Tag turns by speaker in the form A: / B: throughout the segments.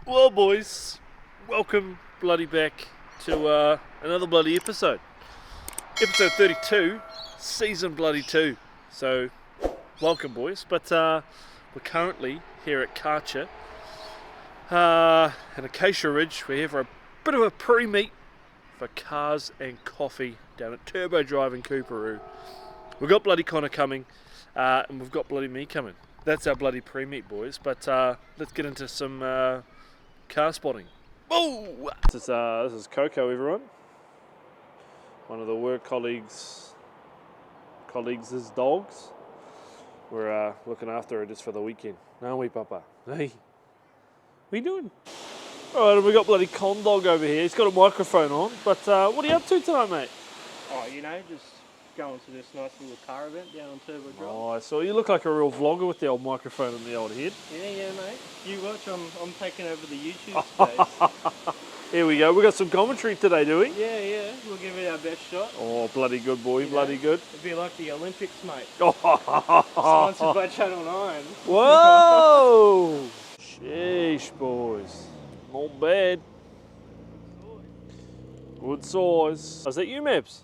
A: Well, boys, welcome bloody back to another bloody episode. Episode 32, season bloody 2. So, welcome, boys. But we're currently here at Karcher in Acacia Ridge. We're here for a bit of a pre-meet for cars and coffee down at Turbo Drive in Cooperoo. We've got bloody Connor coming, and we've got bloody me coming. That's our bloody pre-meet, boys. But let's get into some car spotting. Oh! This is Coco, everyone. One of the work colleagues' dogs. We're looking after her just for the weekend. Aren't we, Papa? Hey, what are you doing? All right, and we got bloody Con Dog over here. He's got a microphone on. But what are you up to tonight, mate?
B: Oh, you know, just going to this nice little car event down on Turbo Drive.
A: Oh, I saw you look like a real vlogger with the old microphone and the old head.
B: Yeah, mate. You watch, I'm taking over the YouTube space.
A: Here we go. We got some commentary today, do we?
B: Yeah. We'll give it our best shot.
A: Oh, bloody good, boy. Bloody good.
B: It'd be like the Olympics, mate.
A: Oh.
B: Sponsored by Channel 9.
A: Whoa! Sheesh, boys. Not bad. Good size. Is that you, Maps?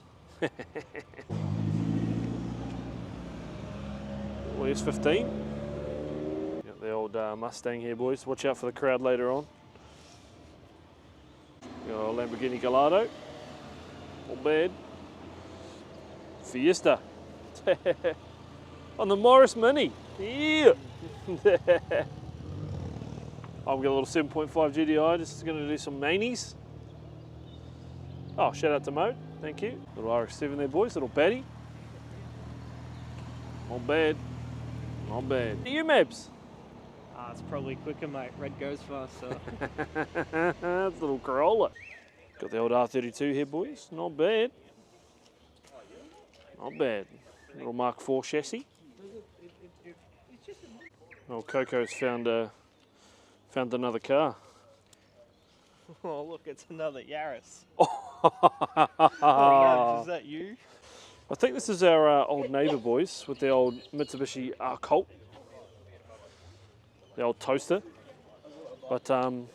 A: Well, S15. Got the old Mustang here, boys. Watch out for the crowd later on. Got a Lamborghini Gallardo. Not bad. Fiesta. On the Morris Mini. Yeah. I've got a little 7.5 GDI. Just going to do some manies. Oh, shout out to Mo. Thank you. Little RX-7 there, boys. Little baddie. Not bad. Not bad. You, Mabs?
B: It's probably quicker, mate. Red goes faster.
A: That's a little Corolla. Got the old R32 here, boys. Not bad. Not bad. Little Mark IV chassis. Old Coco's found another car.
B: Oh, look, it's another Yaris.
A: Oh,
B: Is that you?
A: I think this is our old neighbour, boys, with the old Mitsubishi R-Colt. The old toaster. But I'm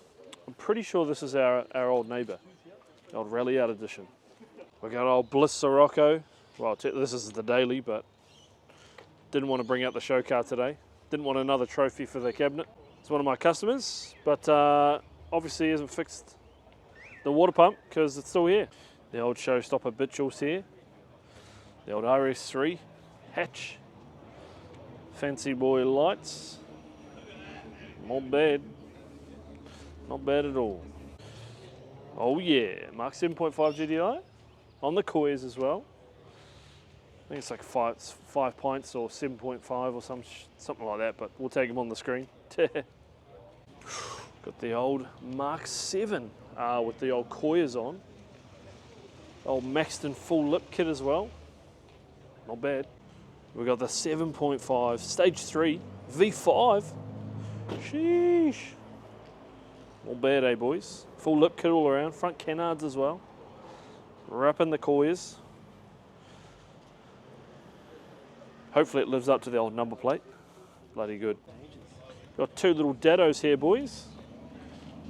A: pretty sure this is our old neighbour. The old Rally Out edition. We got old Bliss Sirocco. Well, this is the daily, but didn't want to bring out the show car today. Didn't want another trophy for the cabinet. It's one of my customers, but obviously hasn't fixed the water pump because it's still here. The old showstopper Bitchels here. The old RS3 hatch. Fancy boy lights. Not bad. Not bad at all. Oh yeah, Mark 7.5 GDI on the coils as well. I think it's like 5 pints or 7.5 or something like that, but we'll take them on the screen. Got the old Mark 7 with the old coils on. Old Maxton full lip kit as well. Not bad. We've got the 7.5 stage 3 V5. Sheesh. Not bad, eh, boys? Full lip kit all around. Front canards as well. Wrapping the coils. Hopefully it lives up to the old number plate. Bloody good. Got two little Dados here, boys.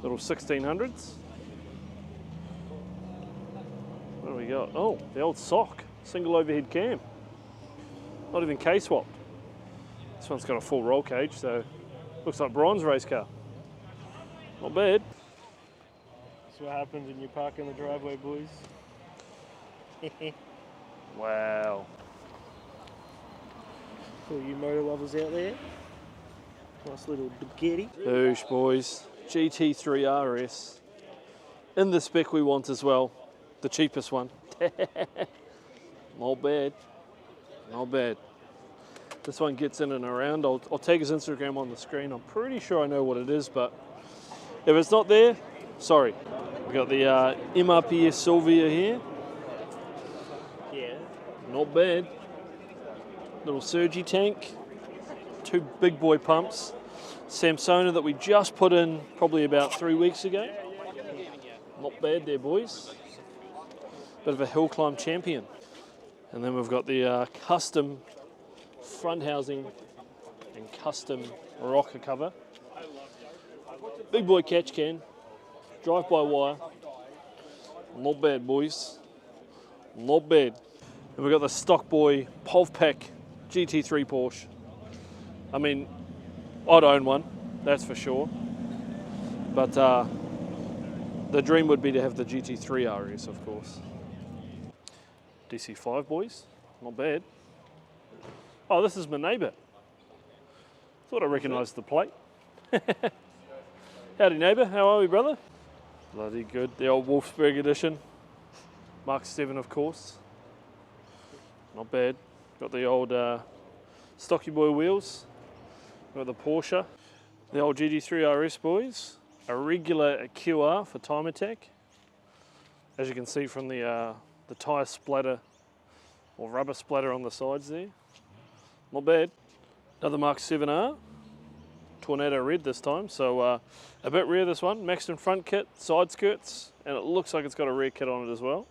A: Little 1600s. What do we got? Oh, the old sock. Single overhead cam. Not even K-swapped. This one's got a full roll cage, so looks like Brian's race car. Not bad.
B: That's what happens when you park in the driveway, boys.
A: Wow.
B: For you motor lovers out there. Nice little Ducati.
A: Boosh, boys. GT3 RS. In the spec we want as well. The cheapest one. Not bad. Not bad. This one gets in and around. I'll take his Instagram on the screen. I'm pretty sure I know what it is, but if it's not there, sorry. We got the MRPS Sylvia here.
B: Yeah.
A: Not bad. Little Surgy tank. Two big boy pumps. Samsona that we just put in probably about 3 weeks ago. Not bad there, boys. Bit of a hill climb champion. And then we've got the custom front housing and custom rocker cover. Big boy catch can, drive-by-wire. Not bad, boys. Not bad. And we've got the stock boy Povpack GT3 Porsche. I mean, I'd own one, that's for sure. But the dream would be to have the GT3 RS, of course. DC5, boys. Not bad. Oh, this is my neighbour. Thought I recognised the plate. Howdy, neighbour. How are we, brother? Bloody good. The old Wolfsburg edition. Mark 7, of course. Not bad. Got the old stocky boy wheels. Got the Porsche. The old GT3 RS, boys. A regular QR for time attack. As you can see from the tyre splatter or rubber splatter on the sides there. Not bad. Another Mark 7R. Tornado red this time, so a bit rare this one. Maxton front kit, side skirts, and it looks like it's got a rear kit on it as well.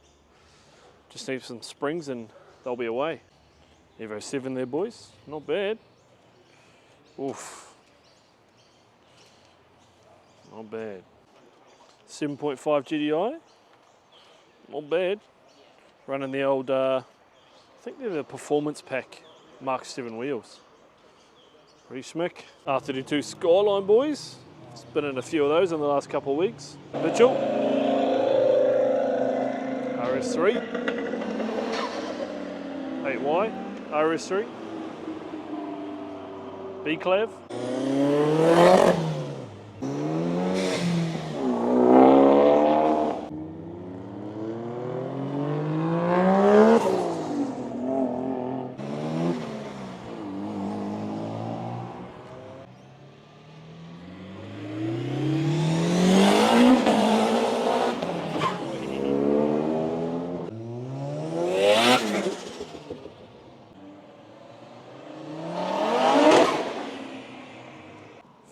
A: Just need some springs and they'll be away. Evo 7 there, boys. Not bad. Oof. Not bad. 7.5 GDI. Not bad. Running the old, I think they're the Performance Pack Mark 7 wheels. Pretty schmick. R32 Skyline, boys. It's been in a few of those in the last couple of weeks. Mitchell. RS3. 8Y. RS3. B-Clav.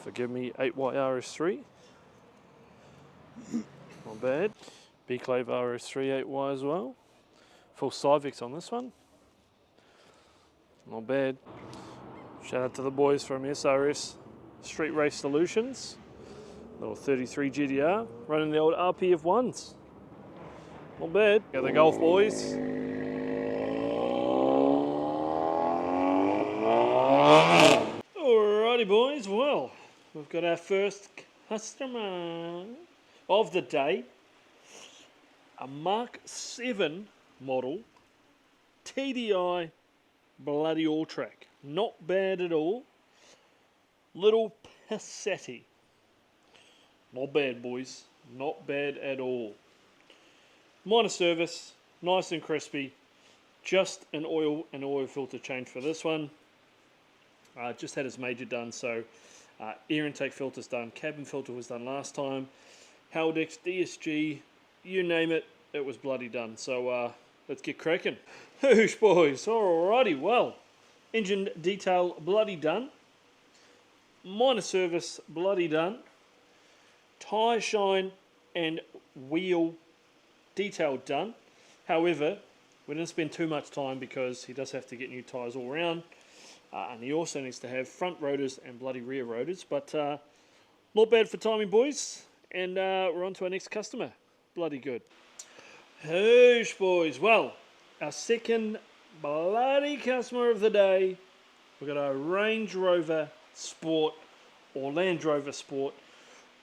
A: Forgive me, 8Y RS3. Not bad. B-Clav RS3 8Y as well. Full Civex on this one. Not bad. Shout out to the boys from SRS Street Race Solutions. Little 33 GDR. Running the old RPF1s. Not bad. Got the Golf boys. Alrighty, boys. Well, we've got our first customer of the day. A Mark 7 model TDI bloody all track. Not bad at all. Little Passati. Not bad, boys. Not bad at all. Minor service. Nice and crispy. Just an oil and oil filter change for this one. Just had his major done, so air intake filter's done, cabin filter was done last time, Haldex, DSG, you name it, it was bloody done. So let's get cracking. Whoosh, boys. Alrighty, well, engine detail bloody done, minor service bloody done, tyre shine and wheel detail done. However, we didn't spend too much time because he does have to get new tyres all around. And he also needs to have front rotors and bloody rear rotors. But not bad for timing, boys. And we're on to our next customer. Bloody good. Whoosh, boys. Well, our second bloody customer of the day. We've got our Range Rover Sport or Land Rover Sport.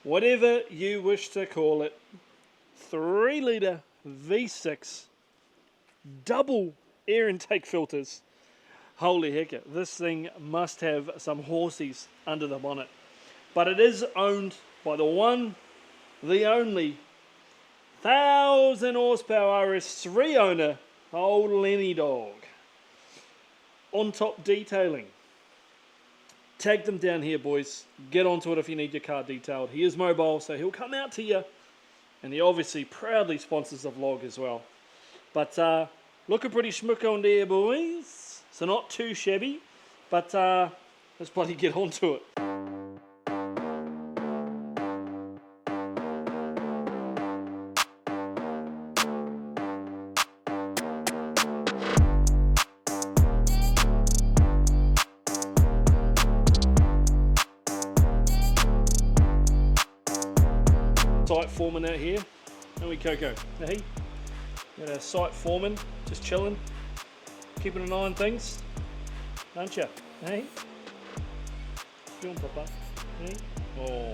A: Whatever you wish to call it. 3 litre V6. Double air intake filters. Holy heck, this thing must have some horsies under the bonnet. But it is owned by the one, the only, 1,000 horsepower RS3 owner, old Lenny Dog. On top detailing. Tag them down here, boys. Get onto it if you need your car detailed. He is mobile, so he'll come out to you. And he obviously proudly sponsors the vlog as well. But looking pretty schmuck on there, boys. So not too shabby, but let's bloody get onto it. site foreman out here. Aren't we, Coco? Hey? Got our site foreman, just chilling, keeping an eye on things, aren't you? Hey? Doing, Papa? Hey? Oh,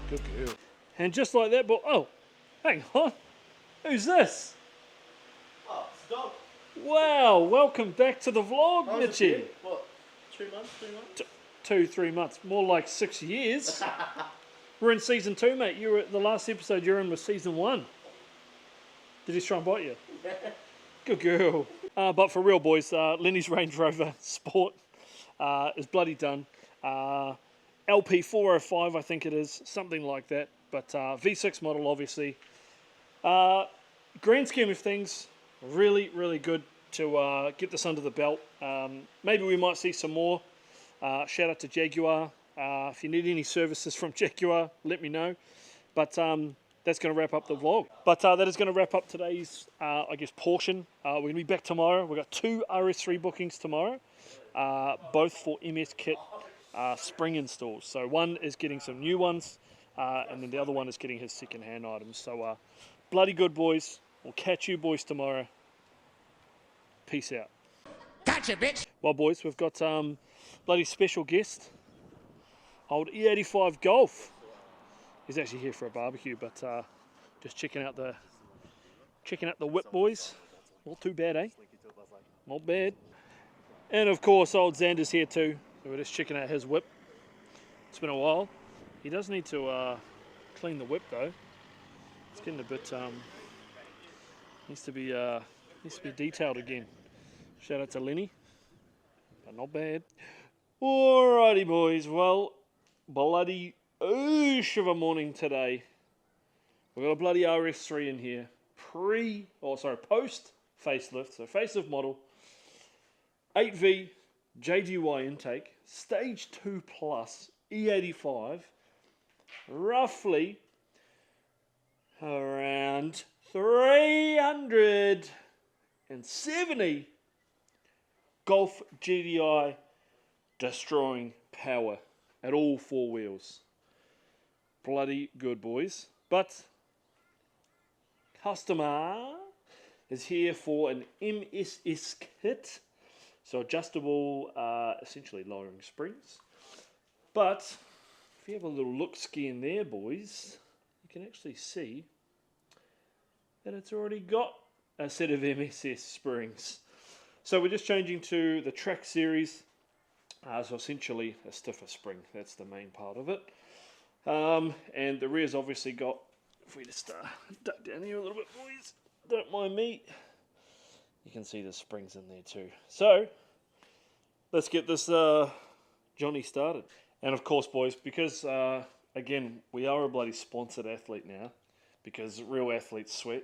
A: good girl. And just like that, but oh, hang on, who's this?
B: Oh, it's a dog.
A: Wow, welcome back to the vlog, Mitchy.
B: What, 2 months, 3 months?
A: 2, 3 months, more like 6 years. We're in season 2, mate. You were at the last episode you're in was season 1. Did he try and bite you?
B: Yeah.
A: Good girl. But for real, boys, Lenny's Range Rover Sport is bloody done. LP 405, I think it is, something like that. But V6 model, obviously. Grand scheme of things, really, really good to get this under the belt. Maybe we might see some more. Shout out to Jaguar. If you need any services from Jaguar, let me know. But that's going to wrap up the vlog. But that is going to wrap up today's, I guess, portion. We're going to be back tomorrow. We've got 2 RS3 bookings tomorrow, both for MS Kit spring installs. So one is getting some new ones, and then the other one is getting his second-hand items. So bloody good, boys. We'll catch you boys tomorrow. Peace out.
C: Gotcha, bitch.
A: Well, boys, we've got bloody special guest, old E85 Golf. He's actually here for a barbecue, but just checking out the whip, boys. Not too bad, eh? Not bad. And of course, old Xander's here too. So we're just checking out his whip. It's been a while. He does need to clean the whip though. It's getting a bit needs to be detailed again. Shout out to Lenny, but not bad. Alrighty, boys. Well, bloody oosh of a morning today. We've got a bloody RS3 in here. Post facelift. So facelift model. 8V JGY intake. Stage 2 plus E85. Roughly around 370 Golf TDI destroying power at all 4 wheels. Bloody good, boys. But customer is here for an MSS kit. So adjustable, essentially lowering springs. But if you have a little look-ski in there, boys, you can actually see that it's already got a set of MSS springs. So we're just changing to the track series. So essentially a stiffer spring. That's the main part of it. And the rear's obviously got, if we just duck down here a little bit, boys, don't mind me, you can see the springs in there too. So let's get this Johnny started. And of course, boys, because again, we are a bloody sponsored athlete now, because real athletes sweat.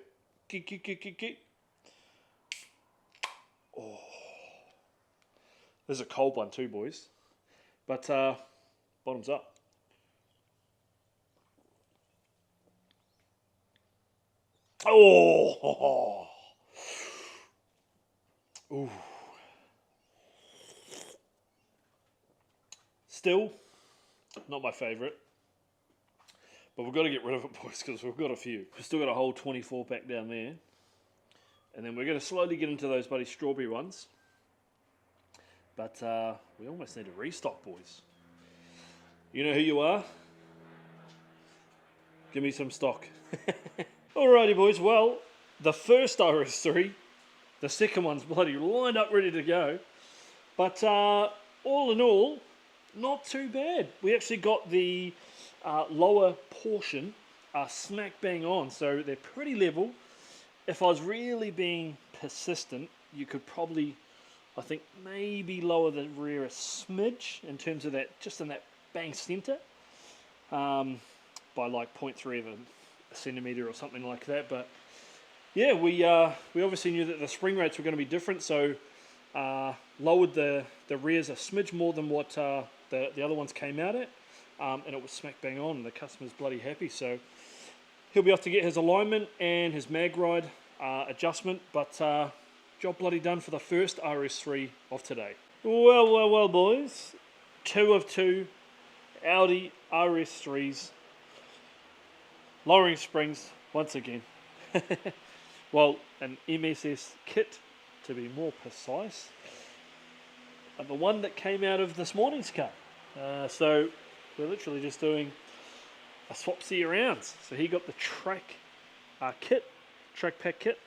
A: Oh, this is a cold one too, boys. But bottoms up. Oh, ooh. Still, not my favourite. But we've got to get rid of it, boys, because we've got a few. We've still got a whole 24 pack down there. And then we're going to slowly get into those bloody strawberry ones. But we almost need a restock, boys. You know who you are? Give me some stock. Alrighty, boys. Well, the first RS3, the second one's bloody lined up, ready to go. But all in all, not too bad. We actually got the lower portion smack bang on, so they're pretty level. If I was really being persistent, you could probably, I think, maybe lower the rear a smidge in terms of that, just in that bang center, by like 0.3 of a centimetre or something like that. But yeah, we obviously knew that the spring rates were going to be different, so lowered the rears a smidge more than what the other ones came out at, and it was smack bang on, and the customer's bloody happy. So he'll be off to get his alignment and his mag ride adjustment, but job bloody done for the first RS3 of today. Well, boys. 2 of 2 Audi RS3s lowering springs once again. Well, an MSS kit to be more precise. And the one that came out of this morning's car. So we're literally just doing a swapsy around. So he got the track pack kit,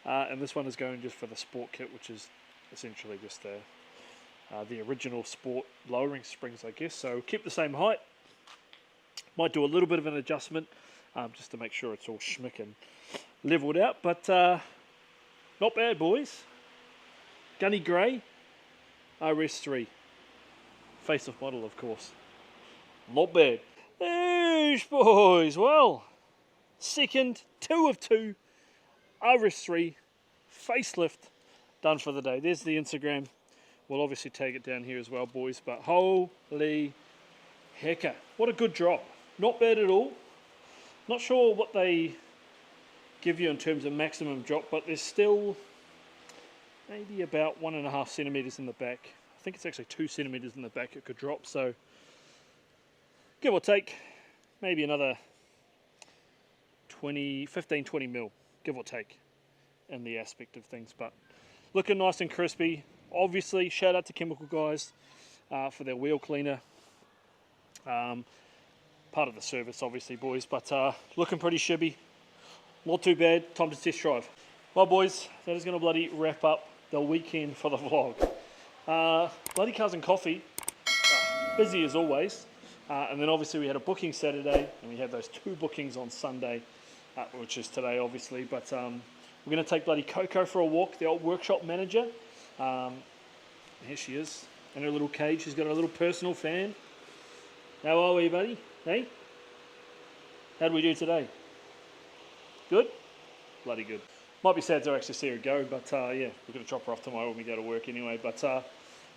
A: and this one is going just for the sport kit, which is essentially just the original sport lowering springs, I guess. So keep the same height. Might do a little bit of an adjustment just to make sure it's all schmick and leveled out, but not bad, boys. Gunny Grey RS3 face-off model, of course. Not bad. These boys, well, second 2 of 2 RS3 facelift done for the day. There's the Instagram. We'll obviously take it down here as well, boys, but holy hecker, what a good drop. Not bad at all. Not sure what they give you in terms of maximum drop, but there's still maybe about 1.5 centimeters in the back. I think it's actually 2 centimeters in the back it could drop, so give or take maybe another 15-20 mil, give or take, in the aspect of things. But looking nice and crispy. Obviously, shout out to Chemical Guys for their wheel cleaner. Part of the service, obviously, boys, but looking pretty shibby. Not too bad. Time to test drive. Well, boys, that is going to bloody wrap up the weekend for the vlog. Bloody Cars and Coffee, busy as always. And then obviously we had a booking Saturday, and we had those 2 bookings on Sunday, which is today, obviously. But we're going to take bloody Coco for a walk, the old workshop manager. Here she is in her little cage. She's got her little personal fan. How are we, buddy? Hey? How did we do today? Good? Bloody good. Might be sad to actually see her go, but yeah, we're going to drop her off tomorrow when we go to work anyway. But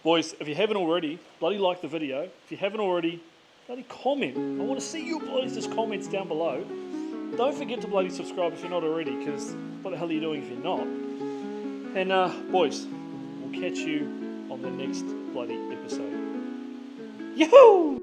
A: boys, if you haven't already, bloody like the video. If you haven't already, bloody comment. I want to see your bloody comments down below. Don't forget to bloody subscribe if you're not already, because what the hell are you doing if you're not? And boys, we'll catch you on the next bloody episode. Yoo-hoo!